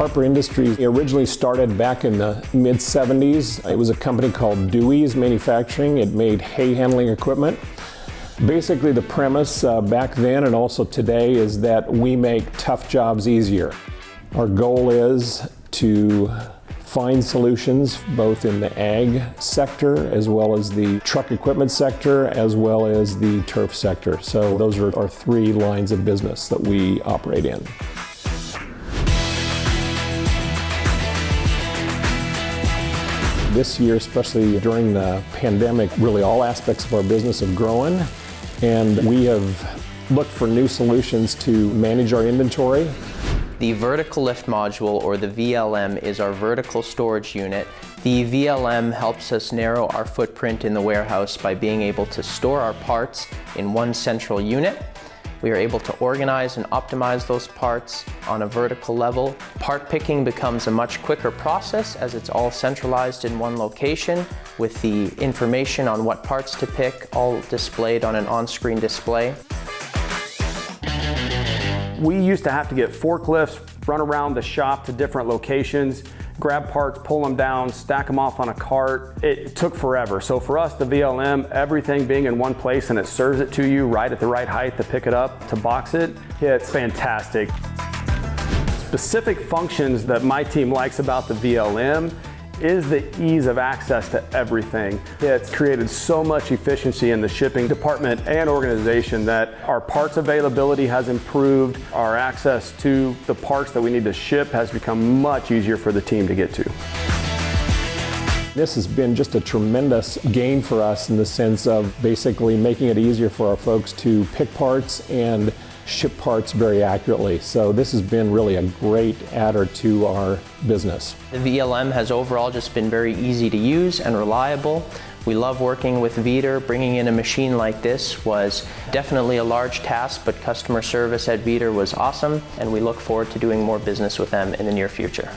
Harper Industries originally started back in the mid-70s. It was a company called Dewey's Manufacturing. It made hay handling equipment. Basically, the premise back then and also today is that we make tough jobs easier. Our goal is to find solutions both in the ag sector as well as the truck equipment sector as well as the turf sector. So those are our three lines of business that we operate in. This year, especially during the pandemic, really all aspects of our business have grown, and we have looked for new solutions to manage our inventory. The vertical lift module, or the VLM, is our vertical storage unit. The VLM helps us narrow our footprint in the warehouse by being able to store our parts in one central unit. We are able to organize and optimize those parts on a vertical level. Part picking becomes a much quicker process as it's all centralized in one location with the information on what parts to pick all displayed on an on-screen display. We used to have to get forklifts, run around the shop to different locations, grab parts, pull them down, stack them off on a cart. It took forever. So for us, the VLM, everything being in one place and it serves it to you right at the right height to pick it up, to box it, it's fantastic. Specific functions that my team likes about the VLM is the ease of access to everything. It's created so much efficiency in the shipping department and organization that our parts availability has improved. Our access to the parts that we need to ship has become much easier for the team to get to. This has been just a tremendous gain for us in the sense of basically making it easier for our folks to pick parts and ship parts very accurately. So this has been really a great adder to our business. The VLM has overall just been very easy to use and reliable. We love working with Vidir. Bringing in a machine like this was definitely a large task, but customer service at Vidir was awesome, and we look forward to doing more business with them in the near future.